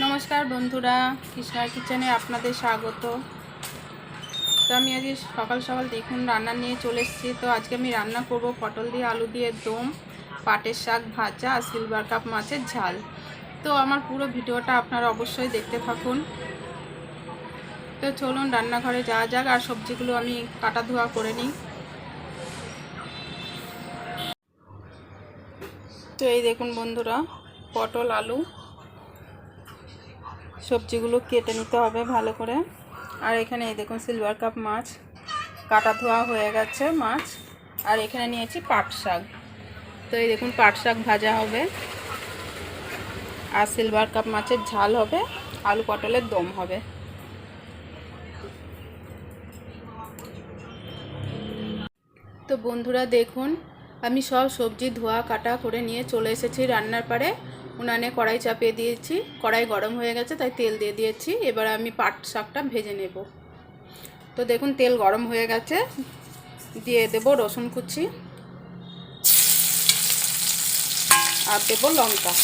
নমস্কার বন্ধুরা, কৃষ্ণার কিচেনে আপনাদের স্বাগত। তো আমি আজকে সকাল সকাল দেখুন রান্না নিয়ে চলে এসেছি। তো আজকে আমি রান্না করব পটল দিয়ে আলু দিয়ে দম, পাটের শাক ভাজা আর সিলভার কাপ মাছের ঝাল। তো আমার পুরো ভিডিওটা আপনারা অবশ্যই দেখতে থাকুন। তো চলুন রান্নাঘরে যাওয়া যাক আর সবজিগুলো আমি কাটা ধোয়া করে নিই। তো এই দেখুন বন্ধুরা, পটল আলু সবজিগুলো কেটে নিতে হবে ভালো করে। আর এখানে এই দেখুন সিলভার কাপ মাছ কাটা ধোয়া হয়ে গেছে মাছ। আর এখানে নিয়েছি পাট শাক। তো এই দেখুন পাট শাক ভাজা হবে আর সিলভার কাপ মাছের ঝাল হবে, আলু পটলের দম হবে। তো বন্ধুরা দেখুন, আমি সব সবজি ধোয়া কাটা করে নিয়ে চলে এসেছি রান্নার পারে। উনানে কড়াই চাপিয়ে দিয়েছি, কড়াই গরম হয়ে গেছে তাই তেল দিয়ে দিয়েছি। এবার আমি পাট শাকটা ভেজে নেব। তো দেখুন তেল গরম হয়ে গেছে, দিয়ে দেব রসুন কুচি আর দেব লঙ্কা।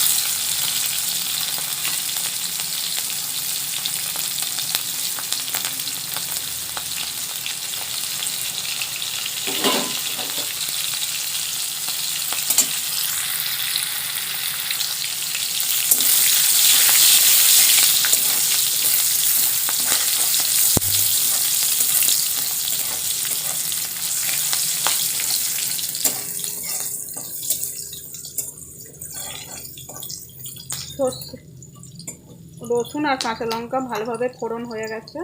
রসুন আর কাঁচা লঙ্কা ভালোভাবে ফোড়ন হয়ে গেছে।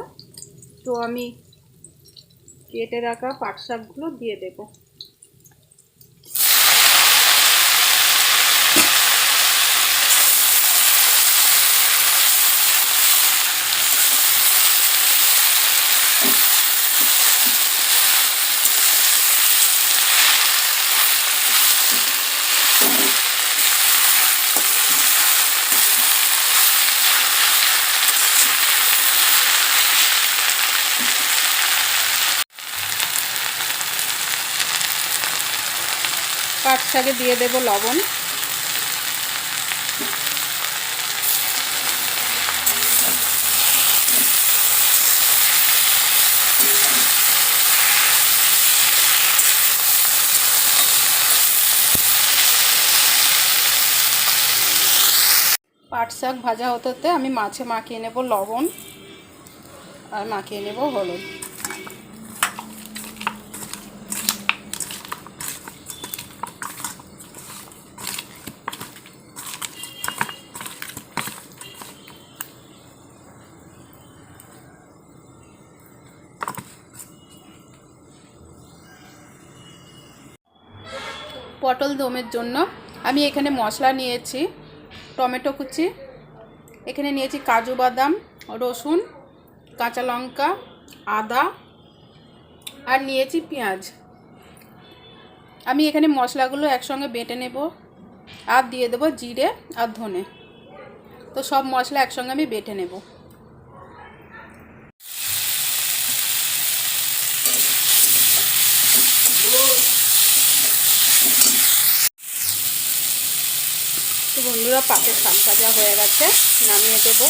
তো আমি কেটে রাখা পাট শাকগুলো দিয়ে দেব। পাট শাকে দিয়ে দেব লবণ, পাট শাক ভাজা হতে হতে আমি মাছে মাখিয়ে নেব লবণ আর মাখিয়ে নেব হলুদ। পটল দমের জন্য আমি এখানে মশলা নিয়েছি, টমেটো কুচি, এখানে নিয়েছি কাজু বাদাম, রসুন, কাঁচা লঙ্কা, আদা আর নিয়েছি পেঁয়াজ। আমি এখানে মশলাগুলো একসঙ্গে বেটে নেব আর দিয়ে দেবো জিরে আর ধনে। তো সব মশলা একসঙ্গে আমি বেটে নেব। তো বন্ধুরা পাটের শাক ভাজা হয়ে গেছে, নামিয়ে দেব।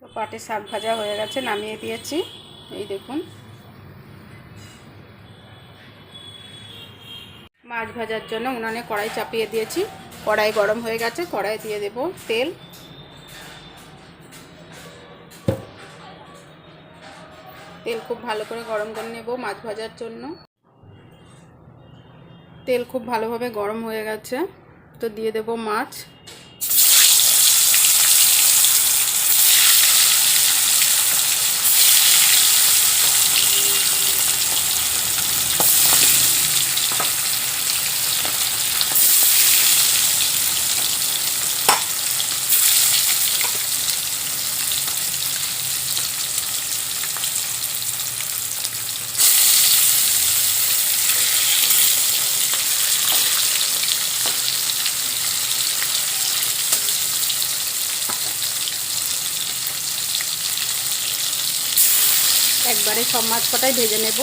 তো পাটের শাক ভাজা হয়ে গেছে, নামিয়ে দিয়েছি। এই দেখুন মাছ ভাজার জন্য উনানে কড়াই চাপিয়ে দিয়েছি, কড়াই গরম হয়ে গেছে, কড়াই দিয়ে দেব তেল। তেল খুব ভালো করে গরম করে নেব মাছ ভাজার জন্য। তেল খুব ভালোভাবে গরম হয়ে গেছে, তো দিয়ে দেব মাছ। একবারে সব মাছ কটাই ভেজে নেব।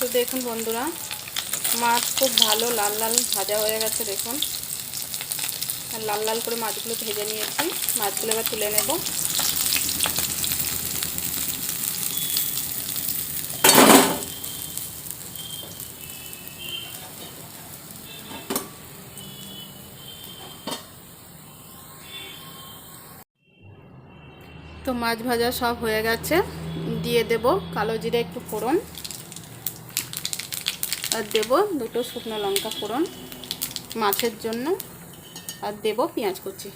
তো দেখুন বন্ধুরা, মাছ খুব ভালো লাল লাল ভাজা হয়ে গেছে। দেখুন লাল লাল করে মাছগুলো ভেজে নিয়েছি। মাছগুলো এবার তুলে নেব। তো মাছ ভাজা সব হয়ে গেছে। দিয়ে দেব কালো জিরে একটু ফোড়ন, আর দেব দুটো শুকনো লঙ্কা ফোড়ন মাছের জন্য, আর দেব পেঁয়াজ কুচি।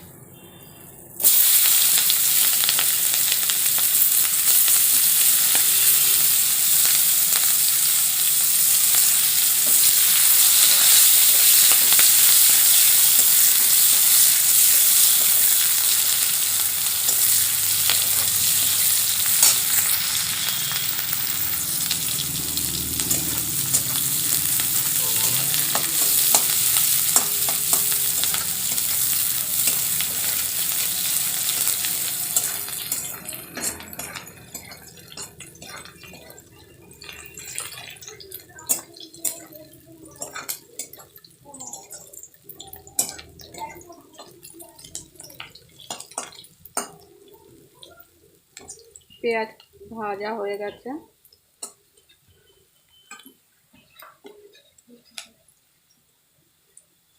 পেঁয়াজ ভাজা হয়ে গেছে।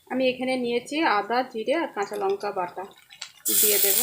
আমি এখানে নিয়েছি আদা, জিরে আর কাঁচা লঙ্কা বাটা, দিয়ে দেব।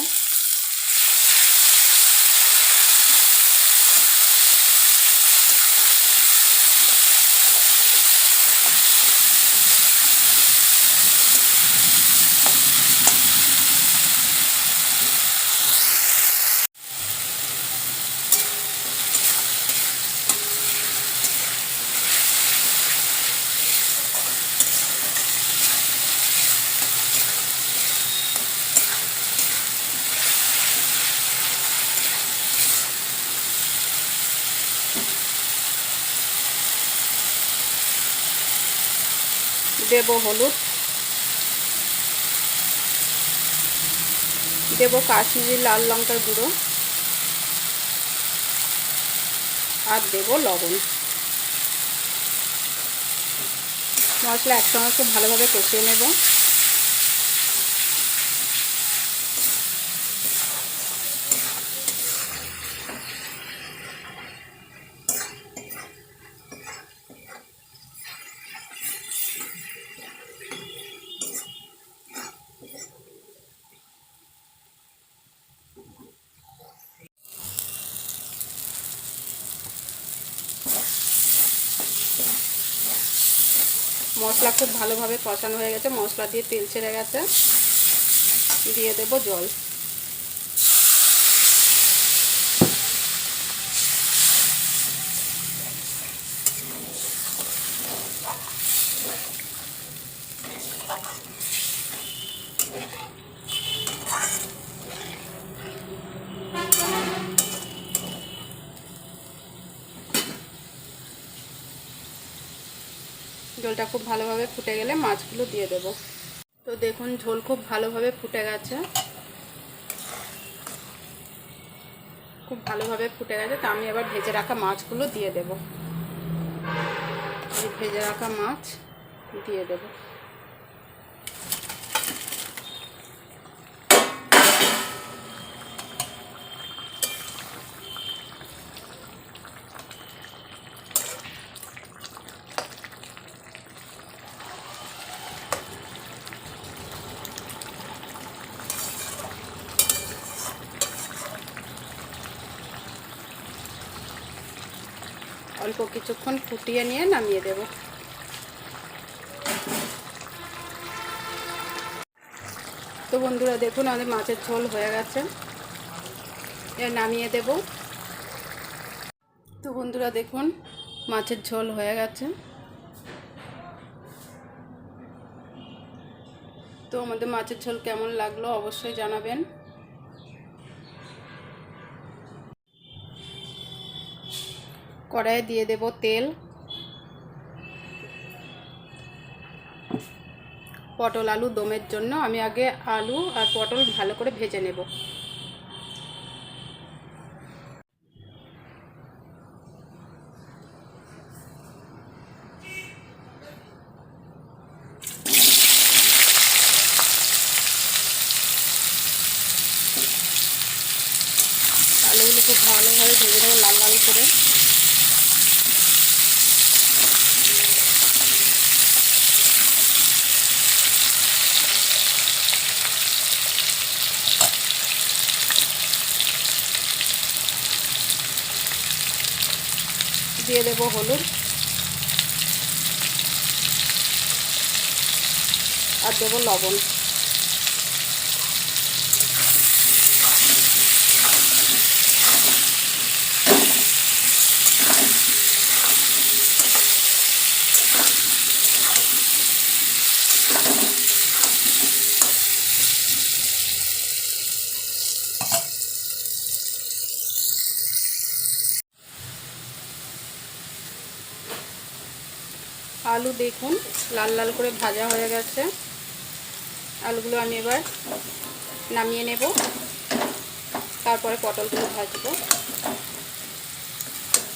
দেব হলুদ, দেব কাশ্মীরি লাল লঙ্কার গুঁড়ো, আর দেব লবণ। মশলা একসঙ্গে খুব ভালোভাবে কষিয়ে নেব। মশলা খুব ভালোভাবে কষানো হয়ে গেছে, মশলা দিয়ে তেল ছেড়ে গেছে। দিয়ে দেব জল। ঝোলটা খুব ভালোভাবে ফুটে গেলে মাছগুলো দিয়ে দেব। তো দেখুন ঝোল খুব ভালোভাবে ফুটে গেছে, খুব ভালোভাবে ফুটে গেছে। তো আমি এবার ভেজে রাখা মাছগুলো দিয়ে দেব। ভেজে রাখা মাছ দিয়ে দেব। অল্প কিছুক্ষণ ফুটিয়ে নিয়ে নামিয়ে দেব। তো বন্ধুরা দেখুন আমাদের মাছের ঝোল হয়ে গেছে, এবার নামিয়ে দেব। তো বন্ধুরা দেখুন মাছের ঝোল হয়ে গেছে। তো আমাদের মাছের ঝোল কেমন লাগলো অবশ্যই জানাবেন। কড়াইয়ে দিয়ে দেব তেল। পটল আলু দমের জন্য আমি আগে আলু আর পটল ভালো করে ভেজে নেব। আলুগুলো খুব ভালোভাবে ভেজে নেব লাল লাল করে। দিয়ে দেব হলুদ আর দেব লবণ। আলু দেখুন লাল লাল করে ভাজা হয়ে গেছে। আলুগুলো আমি এবার নামিয়ে নেব, তারপরে পটলগুলো ভাজবো।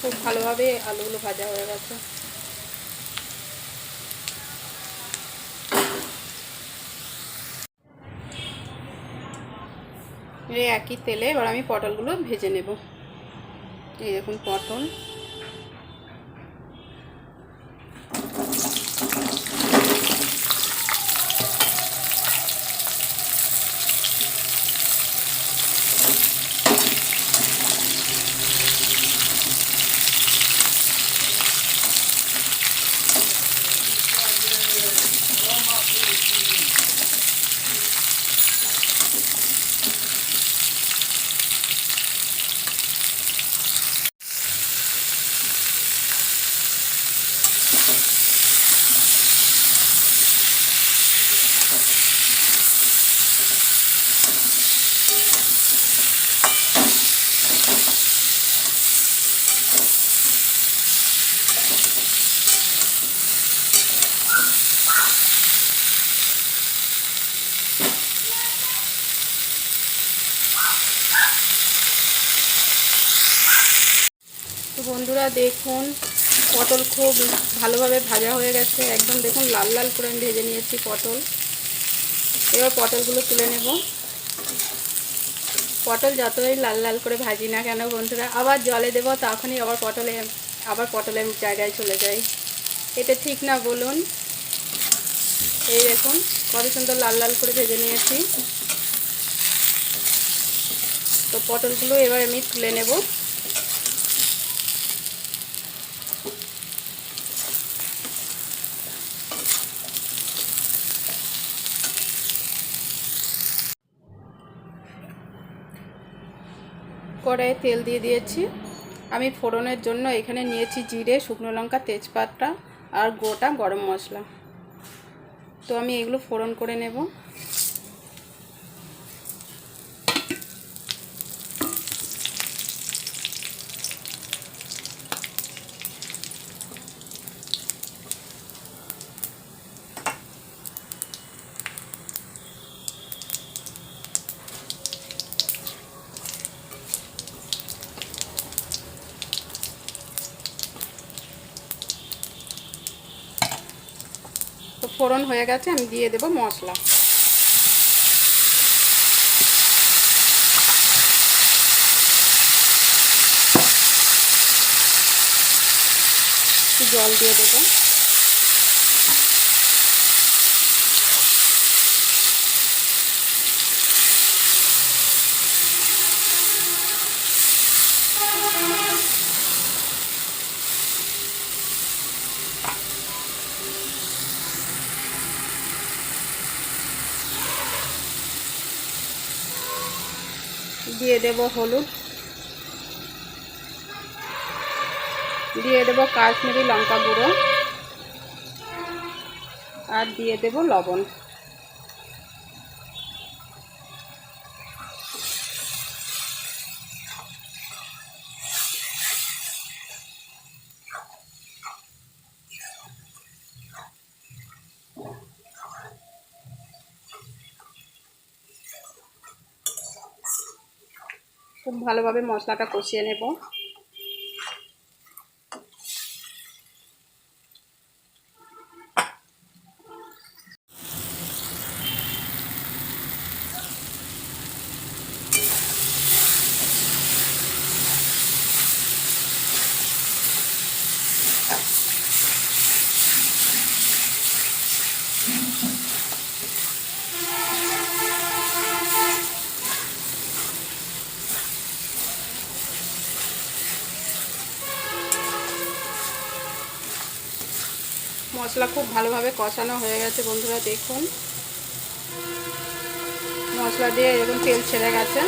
খুব ভালোভাবে আলুগুলো ভাজা হয়ে গেছে। এই একই তেলে এবার আমি পটলগুলো ভেজে নেব। এই দেখুন পটল। তো বন্ধুরা দেখুন পটল খুব ভালোভাবে ভাজা হয়ে গেছে, একদম দেখুন লাল লাল করে আমি ভেজে নিয়েছি পটল। এবার পটলগুলো তুলে নেব। পটল যতই লাল লাল করে ভাজি না কেন বন্ধুরা, আবার জলে দেব তখনই আবার পটলের জায়গায় চলে যায়। এটা ঠিক না বলুন? এই দেখুন কত সুন্দর লাল লাল করে ভেজে নিয়েছি। তো পটলগুলো এবার আমি তুলে নেব। কড়াইয়ে তেল দিয়ে দিয়েছি। আমি ফোড়নের জন্য এখানে নিয়েছি জিরে, শুকনো লঙ্কা, তেজপাতা আর গোটা গরম মশলা। তো আমি এগুলো ফোড়ন করে নেব। তো ফোড়ন হয়ে গেছে, আমি দিয়ে দেব মশলা। একটু জল দিয়ে দেব। দিয়ে দেব হলুদ, দিয়ে দেব কাশ্মীরি লঙ্কা গুঁড়ো, আর দিয়ে দেব লবণ। খুব ভালোভাবে মশলাটা কষিয়ে নেব। মশলা খুব ভালোভাবে কষানো হয়ে গেছে বন্ধুরা, দেখুন মশলা দিয়ে এরকম তেল ছেড়ে গেছে।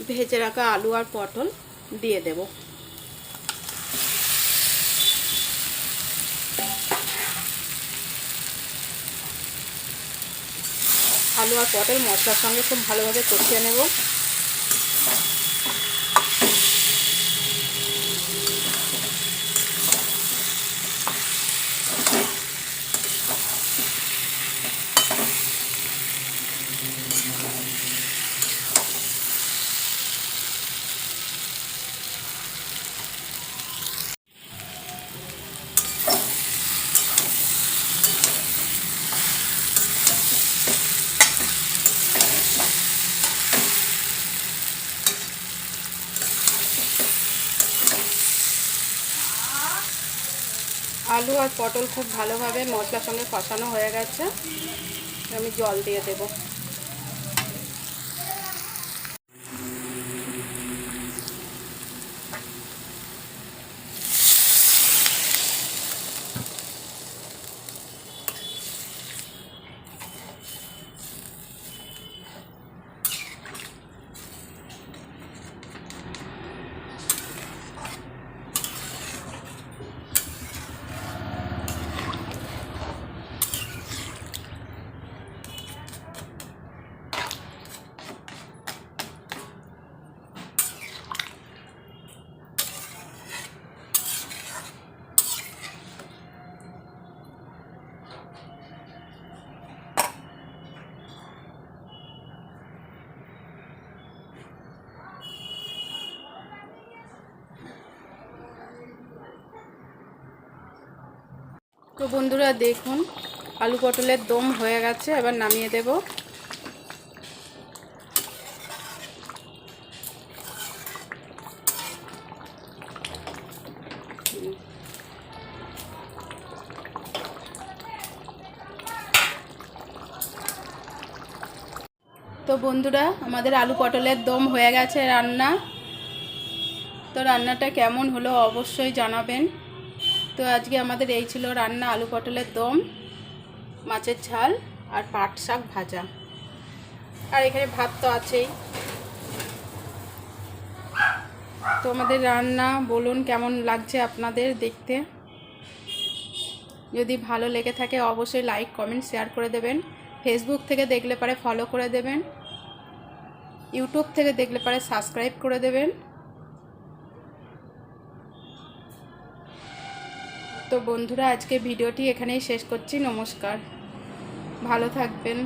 ভেজে রাখা আলু আর পটল দিয়ে দেব। আলু আর পটল মশলার সঙ্গে খুব ভালোভাবে কষিয়ে নেব। আলু আর পটল খুব ভালোভাবে মশলার সঙ্গে কষানো হয়ে গেছে, আমি জল দিয়ে দেব। তো বন্ধুরা দেখুন আলু পটলের দম হয়ে গেছে, এবার নামিয়ে দেব। তো বন্ধুরা আমাদের আলু পটলের দম হয়ে গেছে রান্না। তো রান্নাটা কেমন হলো অবশ্যই জানাবেন। তো আজকে আমাদের এই ছিল রান্না, আলু পটলের দম, মাছের ঝাল আর পাট শাক ভাজা, আর এখানে ভাত তো আছেই। তো আমাদের রান্না বলুন কেমন লাগছে আপনাদের দেখতে। যদি ভালো লেগে থাকে অবশ্যই লাইক কমেন্ট শেয়ার করে দেবেন। ফেসবুক থেকে দেখলে পারে ফলো করে দেবেন, ইউটিউব থেকে দেখলে পারে সাবস্ক্রাইব করে দেবেন। তো বন্ধুরা আজকে ভিডিওটি এখানেই শেষ করছি। নমস্কার, ভালো থাকবেন।